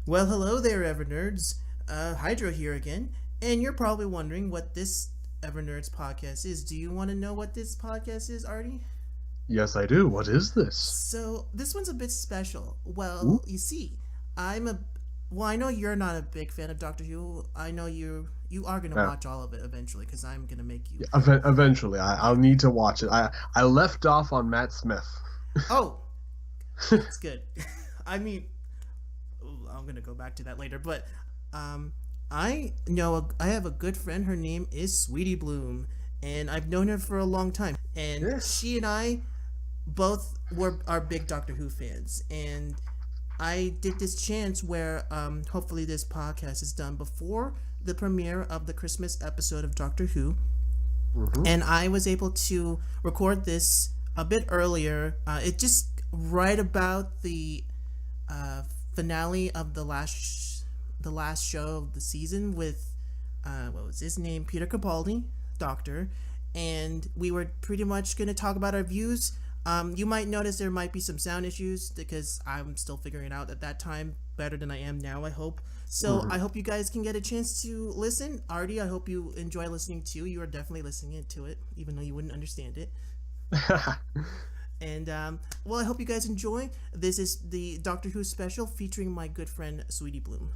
Well, hello there, EverNerds. Hydra here again, and you're probably wondering what this EverNerds podcast is. Do you want to know what this podcast is, Artie? Yes, I do. What is this? So this one's a bit special. Ooh. Well, you see, I'm a well. I know you're not a big fan of Doctor Who. I know you are gonna Uh, watch all of it eventually because I'm gonna make you. yeah, eventually, I'll need to watch it. I left off on Matt Smith. Oh, that's good. I mean, I'm gonna go back to that later, but um, I have a good friend. Her name is Sweetie Bloom, and I've known her for a long time. And Yes. she and I both are big Doctor Who fans, and I did this chance where hopefully this podcast is done before the premiere of the Christmas episode of Doctor Who, Mm-hmm. and I was able to record this a bit earlier. It just right about the uh, finale of the last show of the season with what was his name, Peter Capaldi, Doctor, and we were pretty much going to talk about our views. You might notice there might be some sound issues because I'm still figuring it out at that time better than I am now, I hope. So I Mm-hmm. hope you guys can get a chance to listen. Artie, I hope you enjoy listening too. You are definitely listening to it, even though you wouldn't understand it. And well, I hope you guys enjoy. This is the Doctor Who special featuring my good friend Sweetie Bloom.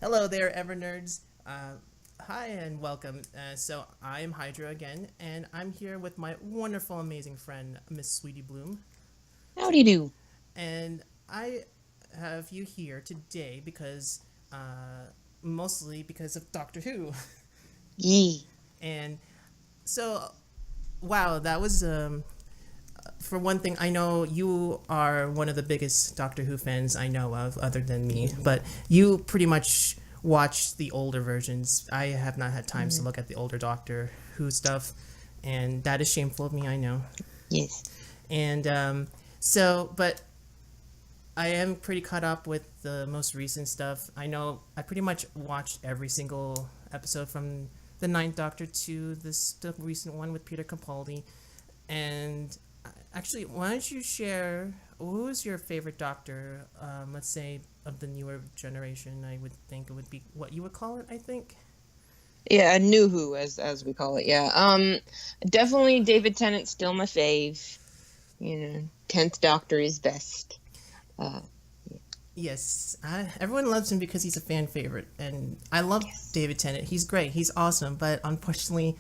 Hello there, EverNerds. Hi and welcome. So I am Hydra again, and I'm here with my wonderful, amazing friend Miss Sweetie Bloom, Howdy do. and I have you here today because, mostly because of Doctor Who, Yee. and so wow, that was for one thing, I know you are one of the biggest Doctor Who fans I know of, other than me. But you pretty much watch the older versions. I have not had time to look at the older Doctor Who stuff, and that is shameful of me. I know. Yes. And but I am pretty caught up with the most recent stuff. I know I pretty much watched every single episode from the Ninth Doctor to the recent one with Peter Capaldi, and actually, why don't you share who is your favorite Doctor? Let's say of the newer generation. I would think it would be what you would call it. I think. Yeah, a new Who, as we call it. Yeah. Definitely David Tennant's still my fave. You know, 10th Doctor is best. Uh, Yes, everyone loves him because he's a fan favorite, and I love David Tennant. He's great. He's awesome, but unfortunately,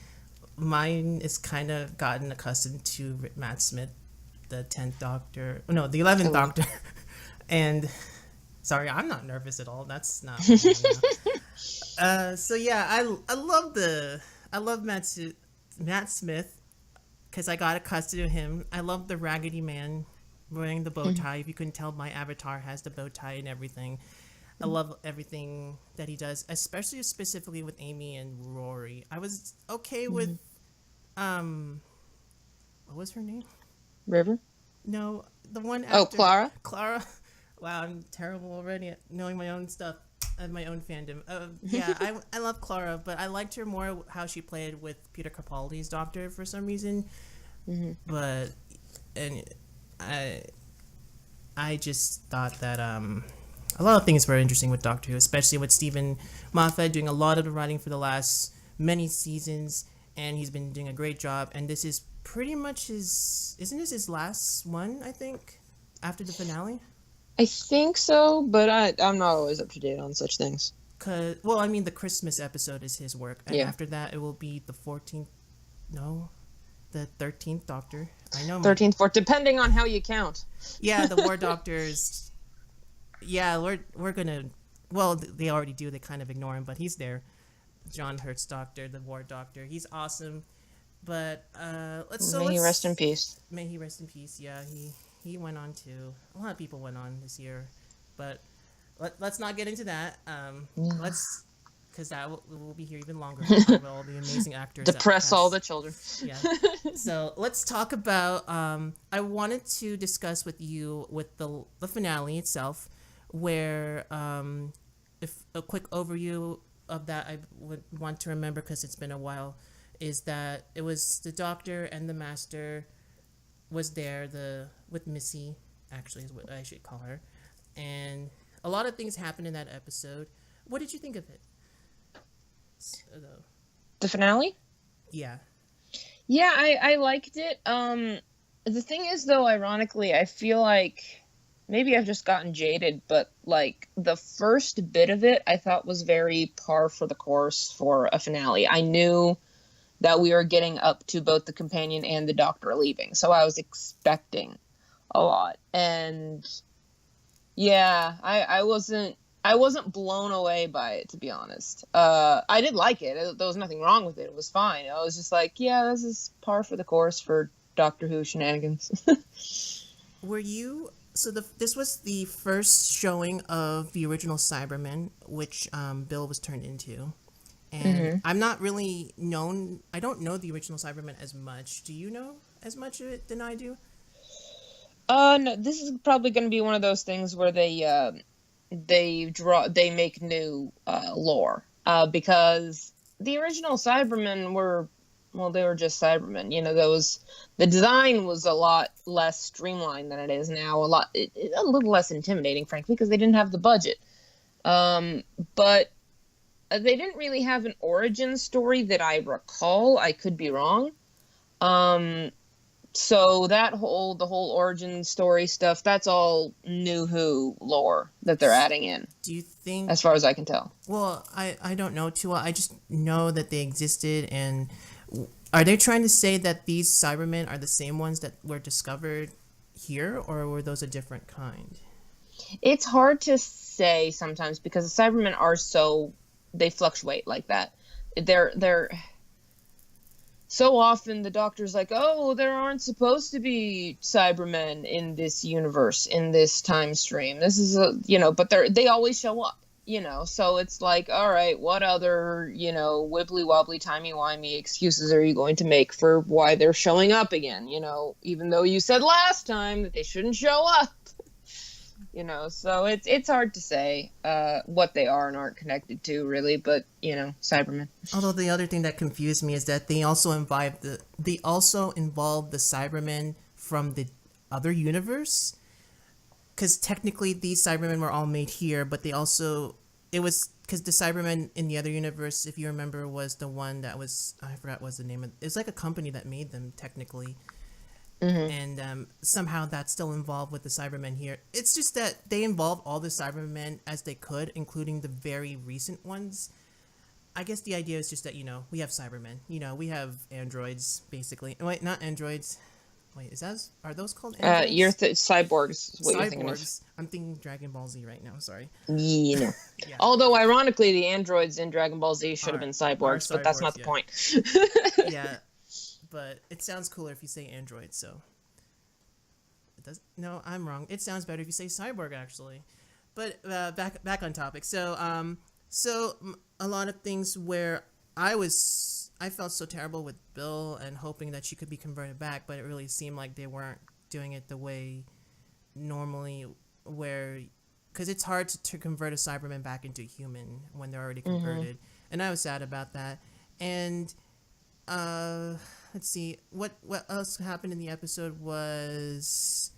mine is kind of gotten accustomed to Matt Smith, the 10th Doctor. No, the 11th oh. Doctor, and sorry, I'm not nervous at all. That's not. What so yeah, I love Matt Smith because I got accustomed to him. I love the Raggedy Man wearing the bow tie. If you couldn't tell, my avatar has the bow tie and everything. I love everything that he does, especially specifically with Amy and Rory. I was okay with what was her name? River? No, the one Oh, after Clara? Clara. Wow, I'm terrible already at knowing my own stuff and my own fandom. Yeah, I love Clara, but I liked her more how she played with Peter Capaldi's Doctor for some reason. But and I I just thought that a lot of things were interesting with Doctor Who, especially with Stephen Moffat doing a lot of the writing for the last many seasons, and he's been doing a great job. And this is pretty much isn't this his last one? I think after the finale. I think so, but I'm not always up to date on such things. Cause well, I mean the Christmas episode is his work, and Yeah. after that it will be the 14th. No, the 13th Doctor. I know. 13th, 14th, depending on how you count. Yeah, the War Doctors. Yeah, we're gonna. Well, they already do. They kind of ignore him, but he's there. John Hurt's Doctor, the War Doctor. He's awesome. But May he rest in peace. May he rest in peace. Yeah, he went on to a lot of people went on this year, but let's not get into that. Yeah. Let's, because we'll be here even longer to talk about all the amazing actors. Depress all the children. Yeah. So let's talk about. I wanted to discuss with you with the finale itself, where if a quick overview of that I would want to remember because it's been a while, is that it was the Doctor and the Master was there with Missy, actually is what I should call her, and a lot of things happened in that episode. What did you think of it? The finale? Yeah. Yeah, I liked it. The thing is, though, ironically, I feel like maybe I've just gotten jaded, but like the first bit of it I thought was very par for the course for a finale. I knew that we were getting up to both the companion and the Doctor leaving, so I was expecting a lot. And yeah, I wasn't blown away by it, to be honest. I did like it. There was nothing wrong with it. It was fine. I was just like, yeah, this is par for the course for Doctor Who shenanigans. Were you... So this was the first showing of the original Cybermen, which Bill was turned into. And I'm not really known... I don't know the original Cybermen as much. Do you know as much of it than I do? No, this is probably going to be one of those things where they make new lore, because the original Cybermen were just Cybermen. You know, the design was a lot less streamlined than it is now. A little less intimidating, frankly, because they didn't have the budget. But they didn't really have an origin story that I recall. I could be wrong. So the whole origin story stuff, that's all New Who lore that they're adding in. Do you think... As far as I can tell. Well, I don't know too well. I just know that they existed, and are they trying to say that these Cybermen are the same ones that were discovered here, or were those a different kind? It's hard to say sometimes because the Cybermen are they fluctuate like that. They're so often the Doctor's like, oh, there aren't supposed to be Cybermen in this universe, in this time stream. This is but they always show up, so it's like, all right, what other, wibbly wobbly, timey wimey excuses are you going to make for why they're showing up again? Even though you said last time that they shouldn't show up. So it's hard to say what they are and aren't connected to, really, but Cybermen. Although the other thing that confused me is that they also involved the Cybermen from the other universe, because technically these Cybermen were all made here, but it was because the Cybermen in the other universe, if you remember, was the one that was, I forgot what's the name of it. It's like a company that made them technically. And somehow that's still involved with the Cybermen here. It's just that they involved all the Cybermen as they could, including the very recent ones. I guess the idea is just that, we have Cybermen. We have androids, basically. Wait, not androids. Wait, are those called androids? Cyborgs is what you're thinking of. I'm thinking Dragon Ball Z right now, sorry. Yeah. Yeah. Although, ironically, the androids in Dragon Ball Z should have been cyborgs, but that's not the point. Yeah. But it sounds cooler if you say android, so it does. No, I'm wrong. It sounds better if you say cyborg, actually. But back on topic. So a lot of things where I felt so terrible with Bill and hoping that she could be converted back, but it really seemed like they weren't doing it the way normally, because it's hard to convert a Cyberman back into a human when they're already converted, and I was sad about that. And let's see, what else happened in the episode was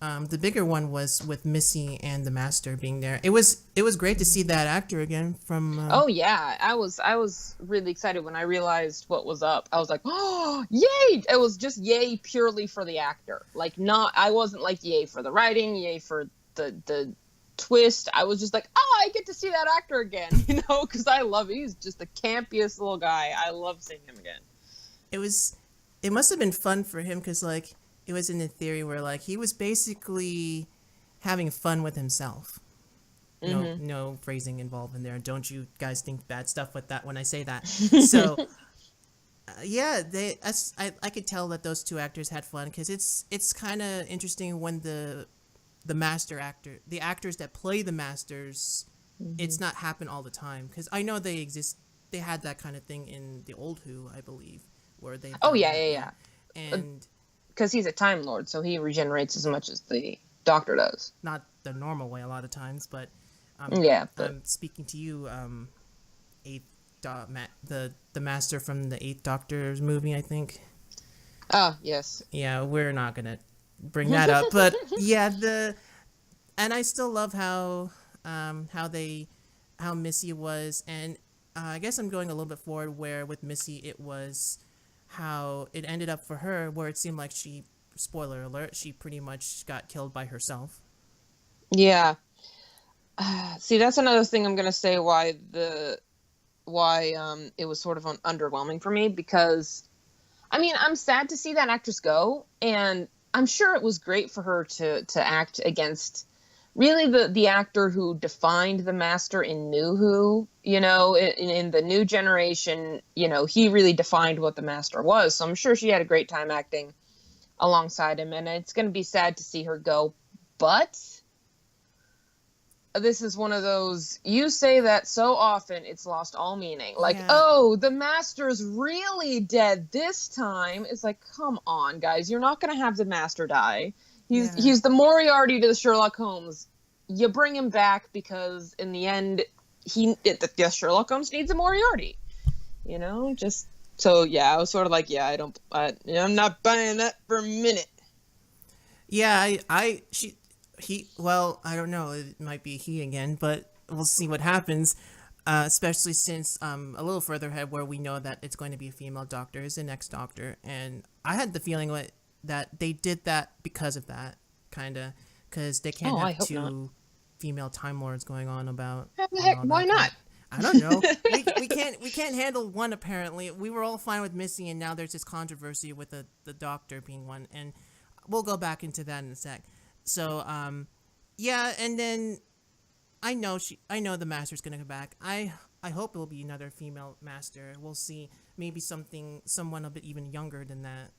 the bigger one was with Missy and the Master being there. It was great to see that actor again from oh yeah, I was really excited when I realized what was up. I was like, oh yay. It was just yay purely for the actor. I wasn't like yay for the writing, yay for the twist. I was just like, oh, I get to see that actor again, because I love him. He's just the campiest little guy. I love seeing him again. It must have been fun for him because it was in the theory where he was basically having fun with himself. No phrasing involved in there. Don't you guys think bad stuff with that when I say that? So yeah, I could tell that those two actors had fun because it's kind of interesting when the the the actors that play the masters, it's not happen all the time, because I know they exist. They had that kind of thing in the old Who, I believe, where they. Oh yeah. And because he's a Time Lord, so he regenerates as much as the Doctor does. not the normal way a lot of times, but I'm speaking to you, the master from the Eighth Doctor's movie, I think. Ah, yes. Yeah, we're not gonna bring that up, but yeah, and I still love how Missy was, and I guess I'm going a little bit forward where with Missy it was how it ended up for her, where it seemed like she, spoiler alert, she pretty much got killed by herself. Yeah. See, that's another thing I'm gonna say why it was sort of underwhelming for me, because I mean, I'm sad to see that actress go, and I'm sure it was great for her to act against really the actor who defined the Master in New Who, you know, in the new generation, you know, he really defined what the Master was. So I'm sure she had a great time acting alongside him, and it's going to be sad to see her go. But this is one of those, you say that so often it's lost all meaning. Like, oh, the Master's really dead this time. It's like, come on, guys, you're not going to have the Master die. He's the Moriarty to the Sherlock Holmes. You bring him back because in the end, the Sherlock Holmes needs a Moriarty. You know, just so I was sort of like, I'm not buying that for a minute. Yeah, well, I don't know, it might be he again, but we'll see what happens, especially since a little further ahead where we know that it's going to be a female Doctor is the next Doctor, and I had the feeling that they did that because of that, kind of, because they can't have two female Time Lords going on about... Why not? I don't know. we can't handle one, apparently. We were all fine with Missy, and now there's this controversy with the Doctor being one, and we'll go back into that in a sec. So, and then I know the Master's gonna come back. I hope it will be another female Master. We'll see. Maybe someone a bit even younger than that,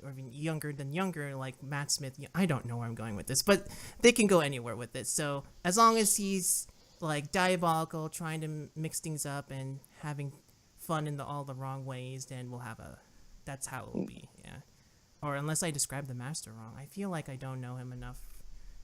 or even younger, like Matt Smith. I don't know where I'm going with this, but they can go anywhere with it. So as long as he's like diabolical, trying to mix things up and having fun in all the wrong ways, then we'll have that's how it will be. Yeah. Or unless I describe the Master wrong. I feel like I don't know him enough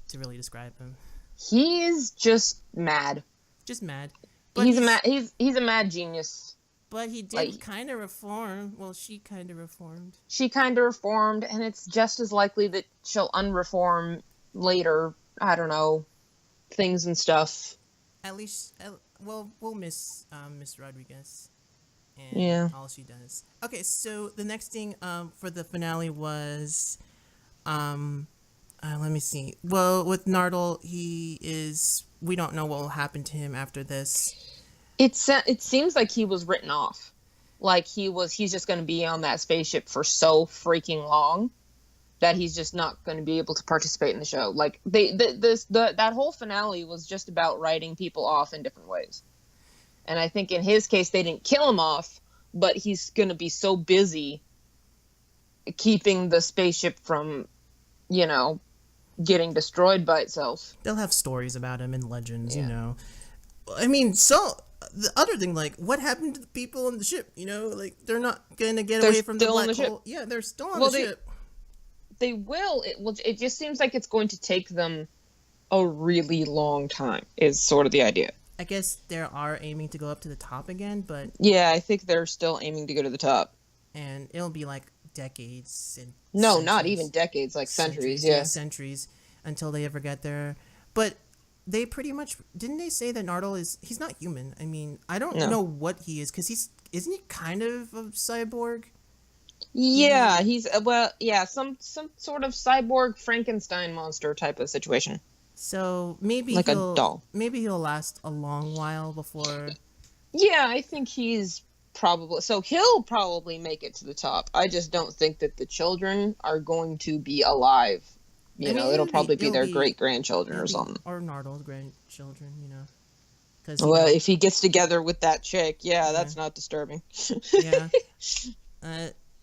to really describe him. He's just mad. Just mad. But he's a mad genius. But he did kind of reform. Well, she kind of reformed. She kind of reformed, and it's just as likely that she'll unreform later. I don't know, things and stuff. At least, we'll miss Miss Rodriguez. And all she does. Okay, so the next thing for the finale was, let me see. Well, with Nardole, we don't know what will happen to him after this. It seems like he was written off. Like he's just going to be on that spaceship for so freaking long that he's just not going to be able to participate in the show. Like that whole finale was just about writing people off in different ways. And I think in his case, they didn't kill him off, but he's going to be so busy keeping the spaceship from, getting destroyed by itself. They'll have stories about him and legends, I mean, so the other thing, like, what happened to the people on the ship? Like, they're not going to get away from the black hole. Yeah, they're still on the ship. They will. It just seems like it's going to take them a really long time, is sort of the idea. I guess they are aiming to go up to the top again, but... Yeah, I think they're still aiming to go to the top. And it'll be like decades and No, centuries. Not even decades, like centuries, yeah. Centuries until they ever get there. But they pretty much... Didn't they say that Nardole he's not human? I mean, I don't know what he is, because isn't he kind of a cyborg? Yeah, he's... some sort of cyborg Frankenstein monster type of situation. So maybe like a doll. Maybe he'll last a long while before. Yeah, I think he's probably he'll probably make it to the top. I just don't think that the children are going to be alive. It'll probably be their great grandchildren or something. Or Nardole's grandchildren, Cause, if he gets together with that chick, that's not disturbing. Yeah.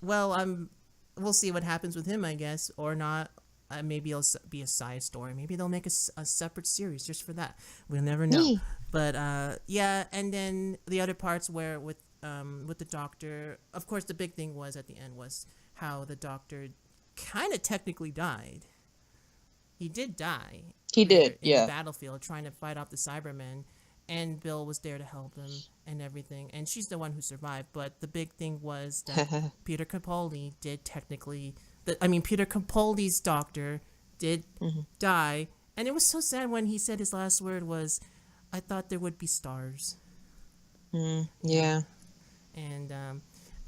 We'll see what happens with him, I guess, or not. maybe it'll be a side story. Maybe they'll make a separate series just for that. We'll never know. But yeah, and then the other parts where with the Doctor, of course, the big thing was at the end was how the Doctor kind of technically died. He did die. He did, in the battlefield trying to fight off the Cybermen, and Bill was there to help him and everything. And she's the one who survived. But the big thing was that Peter Capaldi did technically. Peter Capaldi's Doctor did die, and it was so sad when he said his last word was, "I thought there would be stars." Yeah. And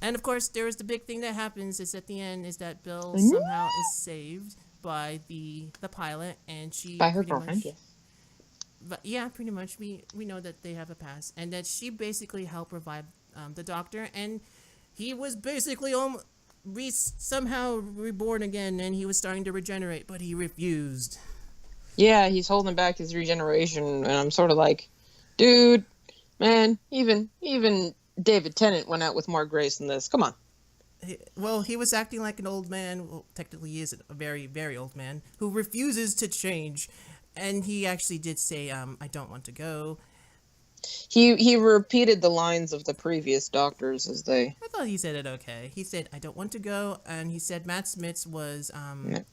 of course, there was the big thing that happens is at the end is that Bill somehow is saved by the pilot, and she by her girlfriend. Yes. But yeah, pretty much we know that they have a past, and that she basically helped revive the Doctor, and he was basically somehow reborn again, and he was starting to regenerate, but he refused. Yeah, he's holding back his regeneration, and I'm sort of like, dude, man, even David Tennant went out with more grace than this. Come on. Well, he was acting like an old man. Well, technically, he is a very, very old man who refuses to change. And he actually did say, I don't want to go. He repeated the lines of the previous Doctors as they... I thought he said it okay. He said, I don't want to go. And he said Matt Smith's was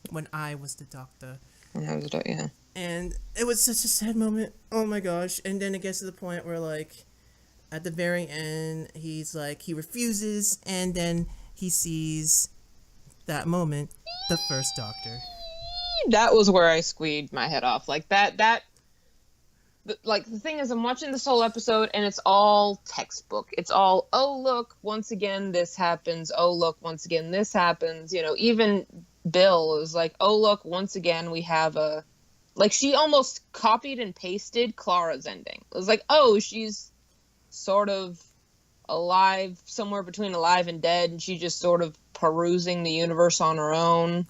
when I was the Doctor. Yeah. And it was such a sad moment. Oh, my gosh. And then it gets to the point where, like, at the very end, he's like, he refuses. And then he sees that moment, the first Doctor. That was where I squeezed my head off. Like that like the thing is, I'm watching this whole episode and it's all textbook. It's all, oh look, once again this happens. Oh look, once again this happens. You know, even Bill is like, oh look, once again we have a, like she almost copied and pasted Clara's ending. It was like, oh, she's sort of alive, somewhere between alive and dead, and she's just sort of perusing the universe on her own.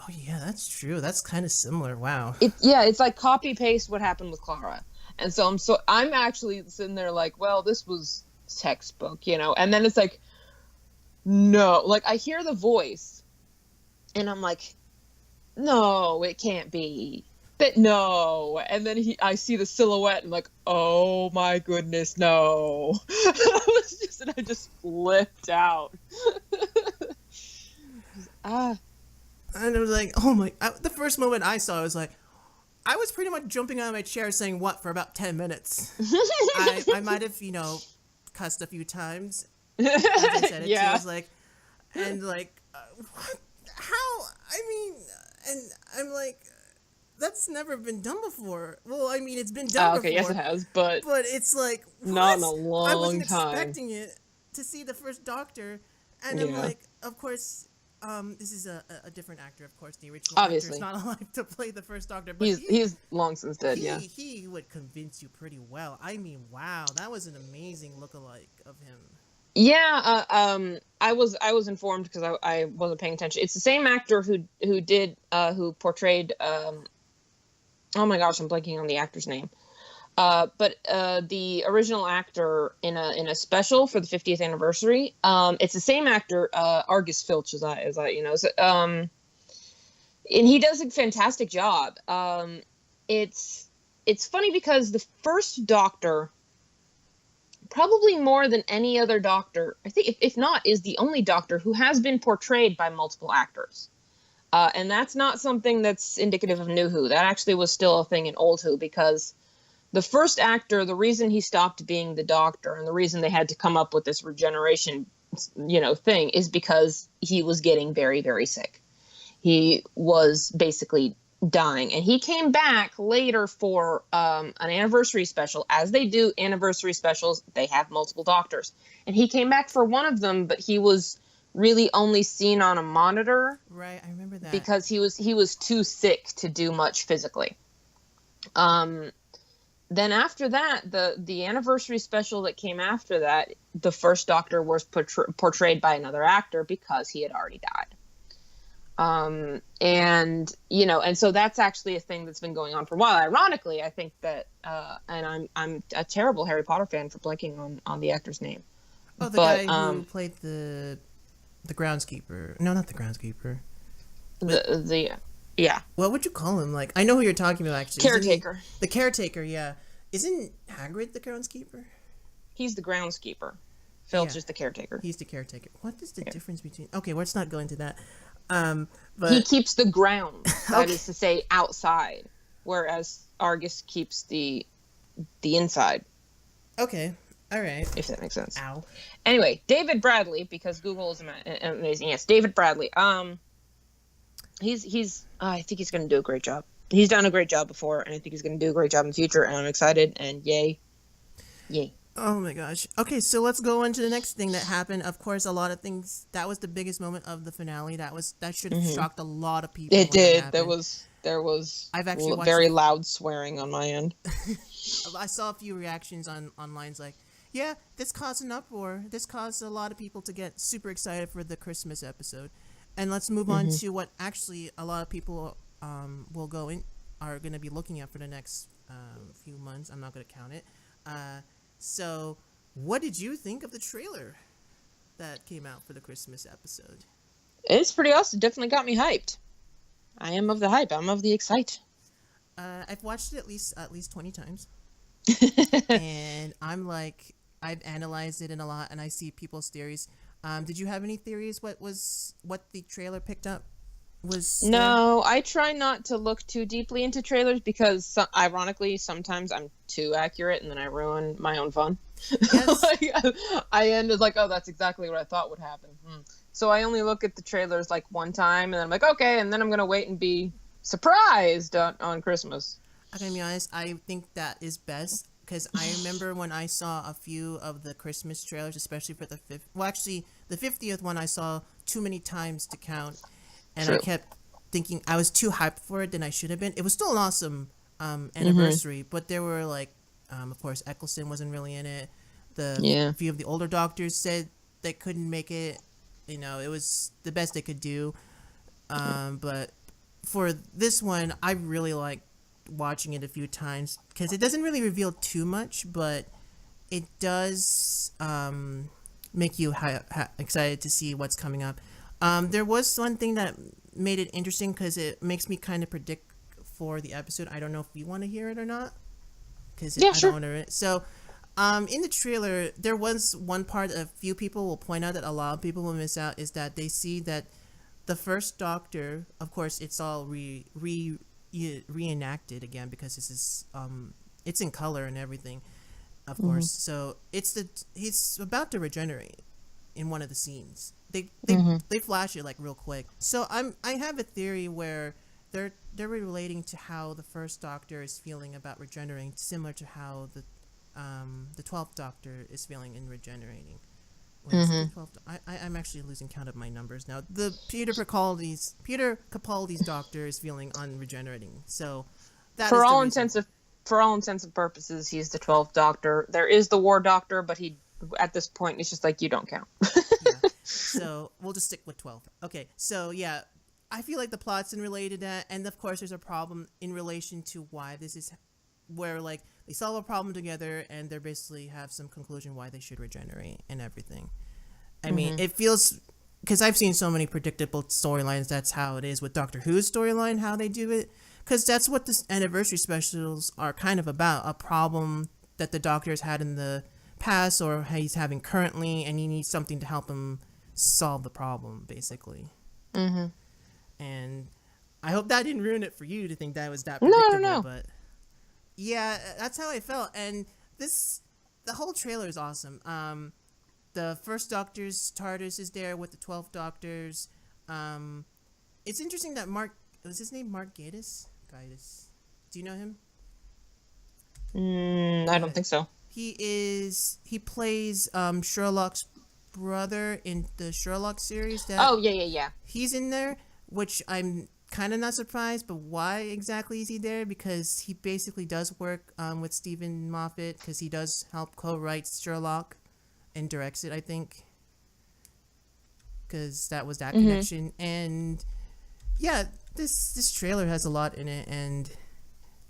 Oh yeah, that's true. That's kind of similar. Wow. It's like copy paste what happened with Clara. And so I'm actually sitting there like, well, this was textbook, you know. And then it's like, no, like I hear the voice and I'm like, no, it can't be. But no. And then I see the silhouette and I'm like, oh my goodness, no. I just flipped out. And it was like, oh my, the first moment I saw, I was like, I was pretty much jumping out of my chair saying what for about 10 minutes. I might have, cussed a few times as I said it too. I was like, and like, what? How? I mean, and I'm like, that's never been done before. Well, I mean, it's been done before. Okay, yes it has, but it's like, what? Not in a long time. I wasn't expecting it to see the first Doctor, and I'm like, of course. This is a different actor, of course. The original actor is not alive to play the first Doctor, but he's long since dead. He would convince you pretty well. I mean, wow, that was an amazing lookalike of him. Yeah, I was informed because I wasn't paying attention. It's the same actor who portrayed. Oh my gosh, I'm blanking on the actor's name. But the original actor in a special for the 50th anniversary, it's the same actor, Argus Filch, as I and he does a fantastic job. It's funny because the first Doctor, probably more than any other Doctor, I think, if not, is the only Doctor who has been portrayed by multiple actors. And that's not something that's indicative of New Who. That actually was still a thing in Old Who, because the first actor, the reason he stopped being the Doctor and the reason they had to come up with this regeneration, thing is because he was getting very, very sick. He was basically dying, and he came back later for an anniversary special. As they do anniversary specials, they have multiple Doctors, and he came back for one of them, but he was really only seen on a monitor. Right, I remember that, because he was too sick to do much physically. Then after that, the anniversary special that came after that, the first Doctor was portrayed by another actor because he had already died. And so that's actually a thing that's been going on for a while. Ironically, I think that, and I'm a terrible Harry Potter fan for blanking on the actor's name. Oh, the guy who played the groundskeeper. No, not the groundskeeper. Yeah. What would you call him? Like, I know who you're talking about, actually. Caretaker. The caretaker, yeah. Isn't Hagrid the groundskeeper? He's the groundskeeper. Filch is the caretaker. He's the caretaker. What is the difference between... Okay, let's not go into that. But he keeps the ground, that is to say, outside, whereas Argus keeps the inside. Okay, all right. If that makes sense. Ow. Anyway, David Bradley, because Google is amazing. Yes, David Bradley. He's I think he's going to do a great job. He's done a great job before, and I think he's going to do a great job in the future, and I'm excited, and yay. Oh my gosh. Okay, so let's go on to the next thing that happened. Of course, a lot of things. That was the biggest moment of the finale. That should have shocked a lot of people. It did. There was I've actually watched very loud swearing on my end. I saw a few reactions online like, yeah, this caused an uproar. This caused a lot of people to get super excited for the Christmas episode. And let's move on to what actually a lot of people are going to be looking at for the next few months. I'm not going to count it. So, what did you think of the trailer that came out for the Christmas episode? It's pretty awesome. Definitely got me hyped. I am of the hype. I'm of the excite. I've watched it at least 20 times. And I'm like, I've analyzed it a lot, and I see people's theories. Did you have any theories? What the trailer picked up was? No, I try not to look too deeply into trailers because, ironically, sometimes I'm too accurate and then I ruin my own fun. Yes. I ended like, oh, that's exactly what I thought would happen. So I only look at the trailers like one time, and then I'm like, okay, and then I'm gonna wait and be surprised on Christmas. I'm gonna be honest. I think that is best. Because I remember when I saw a few of the Christmas trailers, especially for the 50th one I saw too many times to count. And True. I kept thinking I was too hyped for it than I should have been. It was still an awesome anniversary, but there were like, of course, Eccleston wasn't really in it. A few of the older doctors said they couldn't make it. You know, it was the best they could do. But for this one, I really liked watching it a few times because it doesn't really reveal too much, but it does make you excited to see what's coming up. There was one thing that made it interesting because it makes me kind of predict for the episode. I don't know if you want to hear it or not because I don't want to hear it. So in the trailer, there was one part a few people will point out that a lot of people will miss out is that they see that the first Doctor, of course, it's all reenacted again because this is it's in color and everything, of course. So he's about to regenerate in one of the scenes. They flash it like real quick. So I have a theory where they're relating to how the first Doctor is feeling about regenerating, similar to how the 12th Doctor is feeling in regenerating. I'm actually losing count of my numbers now. The Peter Capaldi's Doctor is feeling on regenerating. So that for all intents and purposes, he's the 12th Doctor. There is the War Doctor, but he at this point it's just like you don't count. Yeah. So we'll just stick with 12. Okay. So yeah, I feel like the plot's in related to that, and of course there's a problem in relation to why this is where like they solve a problem together and they basically have some conclusion why they should regenerate and everything. I mean, it feels because I've seen so many predictable storylines. That's how it is with Doctor Who's storyline, how they do it. Because that's what this anniversary specials are kind of about, a problem that the Doctor's had in the past or he's having currently, and he needs something to help him solve the problem, basically. And I hope that didn't ruin it for you to think that was that predictable. No. But yeah, that's how I felt. And the whole trailer is awesome. The first Doctor's Tardis is there with the 12 Doctors. It's interesting that was his name Mark Gatiss? Do you know him? I don't think so. He plays Sherlock's brother in the Sherlock series. Yeah. He's in there, which I'm kind of not surprised, but why exactly is he there? Because he basically does work with Stephen Moffat because he does help co-write Sherlock and directs it, I think, because that was that connection. And yeah, this trailer has a lot in it, and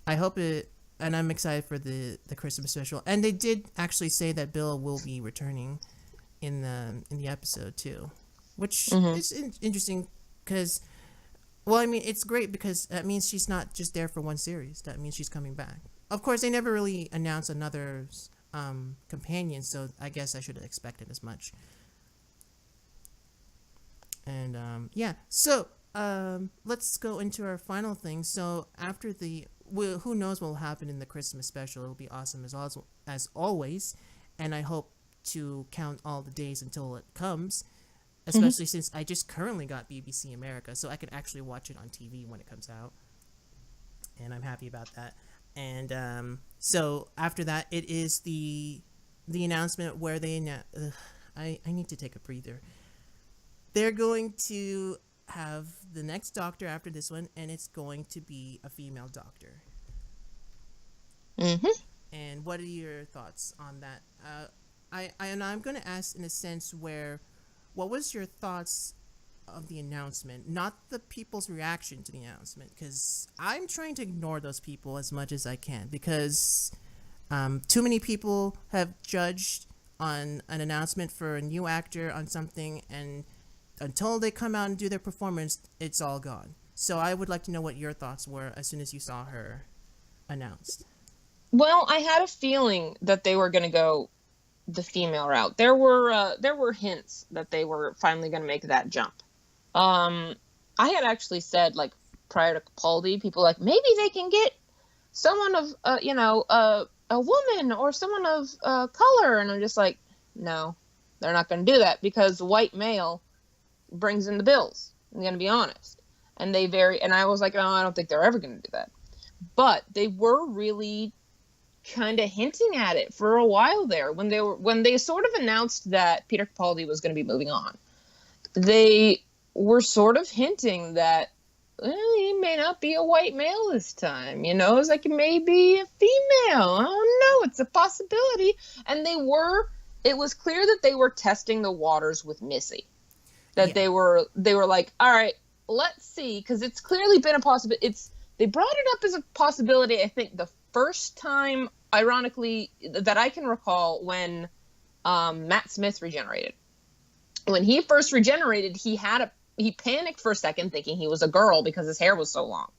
I hope it, and I'm excited for the Christmas special. And they did actually say that Bill will be returning in the episode too, which is interesting because Well, I mean, it's great because that means she's not just there for one series. That means she's coming back. Of course, they never really announced another companion, so I guess I should have expected as much. And yeah, so let's go into our final thing. So after who knows what will happen in the Christmas special? It'll be awesome as always, and I hope to count all the days until it comes. Especially since I just currently got BBC America, so I can actually watch it on TV when it comes out, and I'm happy about that. And so after that, it is the announcement where I need to take a breather. They're going to have the next Doctor after this one, and it's going to be a female Doctor. And what are your thoughts on that? I'm going to ask in a sense where. What was your thoughts of the announcement? Not the people's reaction to the announcement, because I'm trying to ignore those people as much as I can, because too many people have judged on an announcement for a new actor on something, and until they come out and do their performance, it's all gone. So I would like to know what your thoughts were as soon as you saw her announced. Well, I had a feeling that they were going to go the female route. There were hints that they were finally going to make that jump. I had actually said, like, prior to Capaldi, people like, maybe they can get someone of a woman or someone of color, and I'm just like, no, they're not going to do that, because white male brings in the bills. I'm going to be honest. And I was like, oh, I don't think they're ever going to do that. But they were really kind of hinting at it for a while there when they sort of announced that Peter Capaldi was going to be moving on. They were sort of hinting that he may not be a white male this time. It's like it may be a female. I don't know. It's a possibility. And it was clear that they were testing the waters with Missy. That they were like, all right, let's see, because it's clearly been a possibility. They brought it up as a possibility, I think, the first time, ironically, that I can recall, when Matt Smith regenerated. When he first regenerated, he panicked for a second, thinking he was a girl because his hair was so long.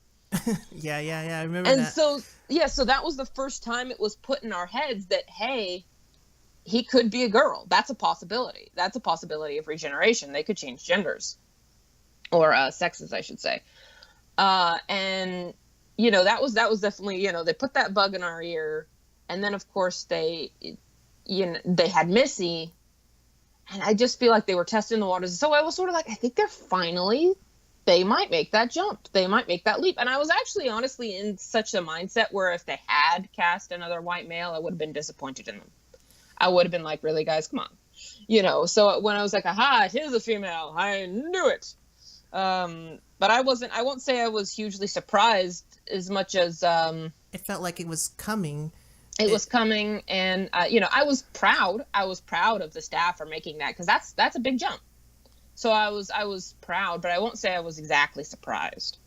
Yeah, I remember that. And so that was the first time it was put in our heads that, hey, he could be a girl. That's a possibility. That's a possibility of regeneration. They could change genders. Or sexes, I should say. And that was definitely, they put that bug in our ear. And then, of course, they had Missy, and I just feel like they were testing the waters. So I was sort of like, I think they might make that jump. They might make that leap. And I was actually honestly in such a mindset where if they had cast another white male, I would have been disappointed in them. I would have been like, really, guys, come on. So when I was like, aha, here's a female, I knew it. But I won't say I was hugely surprised as much as it felt like it was coming. It was coming, and I was proud. I was proud of the staff for making that, because that's a big jump. So I was proud, but I won't say I was exactly surprised.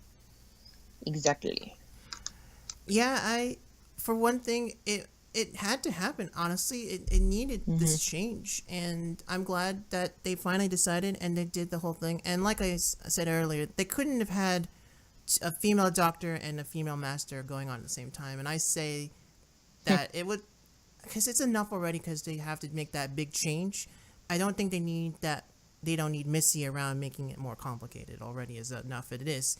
Exactly. Yeah, for one thing, it had to happen. Honestly, it needed this change, and I'm glad that they finally decided and they did the whole thing. And like I said earlier, they couldn't have had a female doctor and a female master going on at the same time. And I say that it would, because it's enough already, because they have to make that big change. I don't think they need that. They don't need Missy around making it more complicated. Already is enough. It is.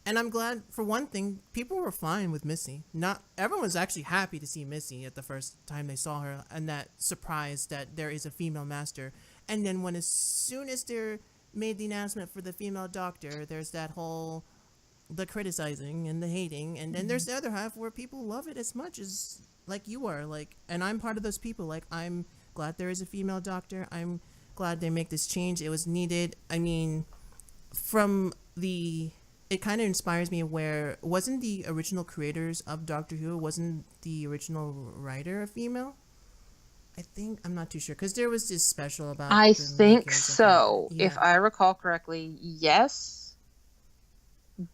And I'm glad, for one thing, people were fine with Missy. Not everyone was actually happy to see Missy at the first time they saw her, and that surprise that there is a female master. And then as soon as they made the announcement for the female doctor, there's that whole the criticizing and the hating, and then there's the other half where people love it as much as like you are, like, and I'm part of those people. Like, I'm glad there is a female doctor. I'm glad they make this change. It was needed. I mean, it kind of inspires me where wasn't the original creators of Doctor Who, wasn't the original writer a female? I think, I'm not too sure, because there was this special about I think so. Yeah. If I recall correctly, yes.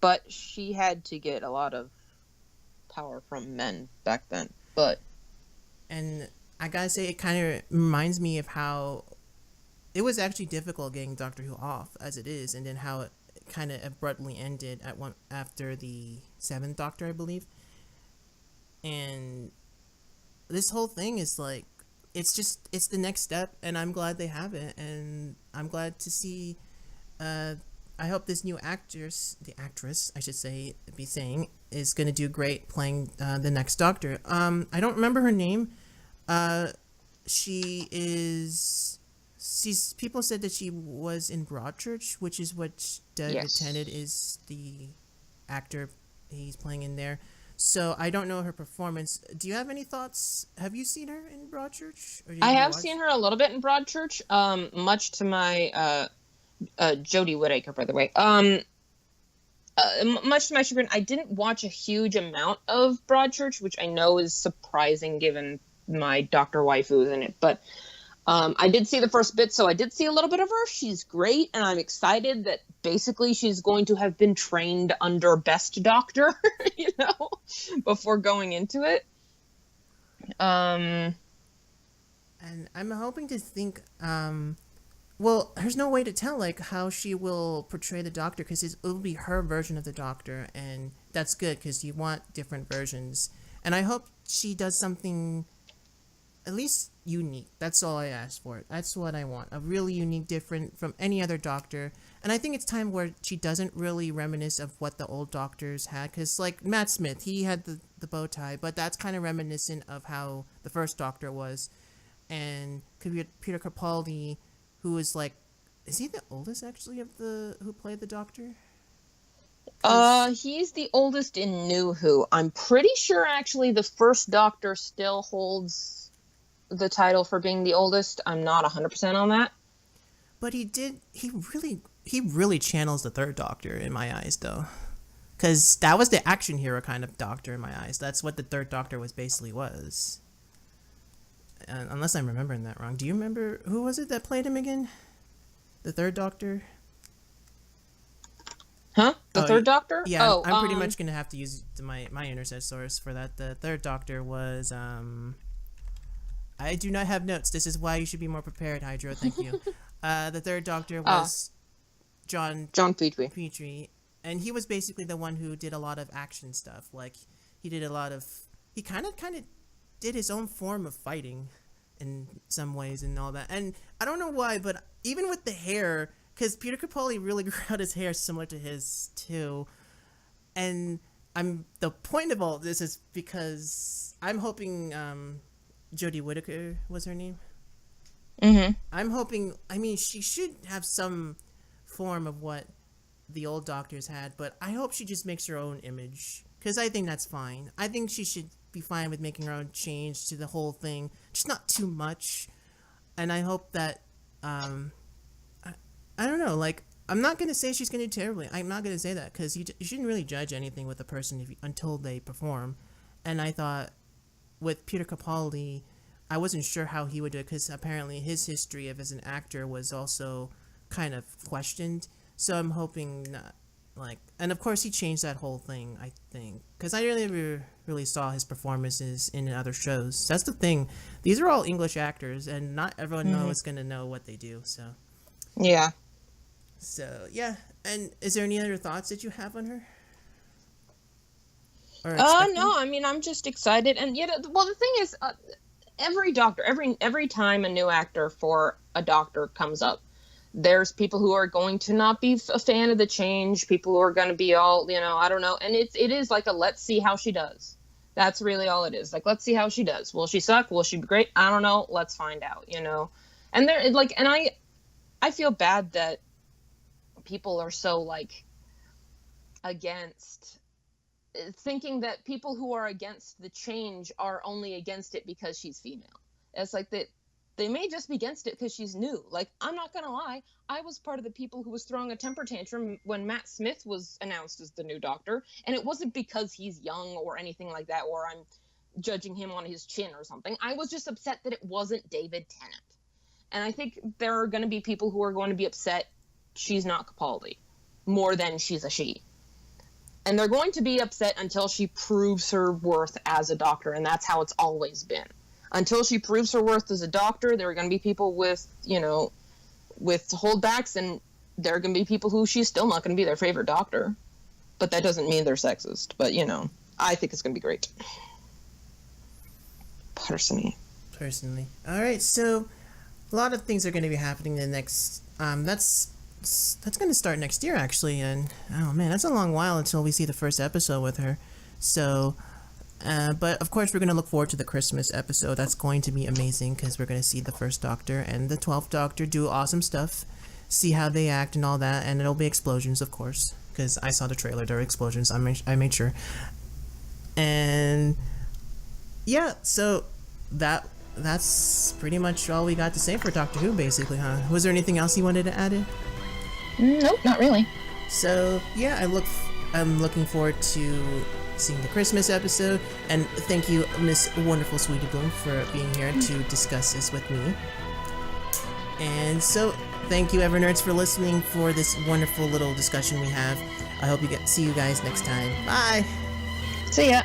But she had to get a lot of power from men back then. And I gotta say, it kind of reminds me of how it was actually difficult getting Doctor Who off as it is, and then how it kind of abruptly ended after the 7th Doctor, I believe. And this whole thing is like, it's the next step, and I'm glad they have it, and I'm glad to see. I hope this new actress, I should say, is going to do great playing the next Doctor. I don't remember her name. People said that she was in Broadchurch, which is what David Tennant is, the actor he's playing in there. So I don't know her performance. Do you have any thoughts? Have you seen her in Broadchurch? I have seen her a little bit in Broadchurch, much to my Jodie Whittaker, by the way. Much to my chagrin, I didn't watch a huge amount of Broadchurch, which I know is surprising given my Dr. Waifu in it. But I did see the first bit, so I did see a little bit of her. She's great, and I'm excited that basically she's going to have been trained under Best Doctor, before going into it. And I'm hoping to think, well, there's no way to tell, like, how she will portray the Doctor, because it'll be her version of the Doctor, and that's good, because you want different versions. And I hope she does something at least unique. That's all I ask for. That's what I want. A really unique, different from any other Doctor. And I think it's time where she doesn't really reminisce of what the old Doctors had. Because, like, Matt Smith, he had the bow tie, but that's kind of reminiscent of how the first Doctor was. And Peter Capaldi, who is, like, is he the oldest, actually, who played the Doctor? He's the oldest in New Who. I'm pretty sure, actually, the first Doctor still holds the title for being the oldest. I'm not 100% on that. But he really channels the third Doctor in my eyes, though. Because that was the action hero kind of Doctor in my eyes. That's what the third Doctor basically was. Unless I'm remembering that wrong. Do you remember, who was it that played him again? The third Doctor? Huh? The third Doctor? Yeah, I'm pretty much going to have to use my internet source for that. The third Doctor was, I do not have notes. This is why you should be more prepared, Hydro. Thank you. The third Doctor was John Petrie. And he was basically the one who did a lot of action stuff. Like, he kind of did his own form of fighting in some ways and all that. And I don't know why, but even with the hair, because Peter Capaldi really grew out his hair similar to his too. And the point of all this is because I'm hoping Jodie Whittaker was her name. Mm-hmm. I'm hoping, she should have some form of what the old Doctors had, but I hope she just makes her own image, because I think that's fine. I think she should be fine with making her own change to the whole thing, just not too much. And I hope that, I don't know, like, I'm not going to say she's going to do terribly. I'm not going to say that, because you shouldn't really judge anything with a person until they perform. And I thought, with Peter Capaldi, I wasn't sure how he would do it, because apparently his history as an actor was also kind of questioned. So I'm hoping not, like, and of course he changed that whole thing, I think, because I never really saw his performances in other shows. That's the thing. These are all English actors, and not everyone is going to know what they do. So yeah. So yeah. And is there any other thoughts that you have on her? No, I'm just excited, and the thing is, every Doctor, every time a new actor for a Doctor comes up, there's people who are going to not be a fan of the change, people who are going to be all, I don't know, and it is like a let's see how she does. That's really all it is. Like, let's see how she does. Will she suck? Will she be great? I don't know. Let's find out. And they're like, and I feel bad that people are so like against. Thinking that people who are against the change are only against it because she's female. It's like that they may just be against it because she's new. Like, I'm not gonna lie, I was part of the people who was throwing a temper tantrum when Matt Smith was announced as the new Doctor, and it wasn't because he's young or anything like that, or I'm judging him on his chin or something. I was just upset that it wasn't David Tennant. And I think there are going to be people who are going to be upset she's not Capaldi more than she's a she. And they're going to be upset until she proves her worth as a Doctor, and that's how it's always been. Until she proves her worth as a Doctor, there are going to be people with, with holdbacks, and there are going to be people who she's still not going to be their favorite Doctor. But that doesn't mean they're sexist. But, you know, I think it's going to be great. Personally. All right, so a lot of things are going to be happening in the next... That's going to start next year, actually. And, oh, man, that's a long while until we see the first episode with her. So... but of course we're going to look forward to the Christmas episode. That's going to be amazing because we're going to see the first Doctor and the 12th Doctor do awesome stuff, see how they act and all that, and it'll be explosions, of course, because I saw the trailer. There were explosions. I made sure. And yeah, so that's pretty much all we got to say for Doctor Who, basically, huh? Was there anything else you wanted to add in? Nope, not really. So yeah, I'm looking forward to seeing the Christmas episode, and thank you, Miss Wonderful Sweetie Bloom, for being here to discuss this with me. And so thank you, EverNerds, for listening for this wonderful little discussion we have. I hope see you guys next time. Bye. See ya.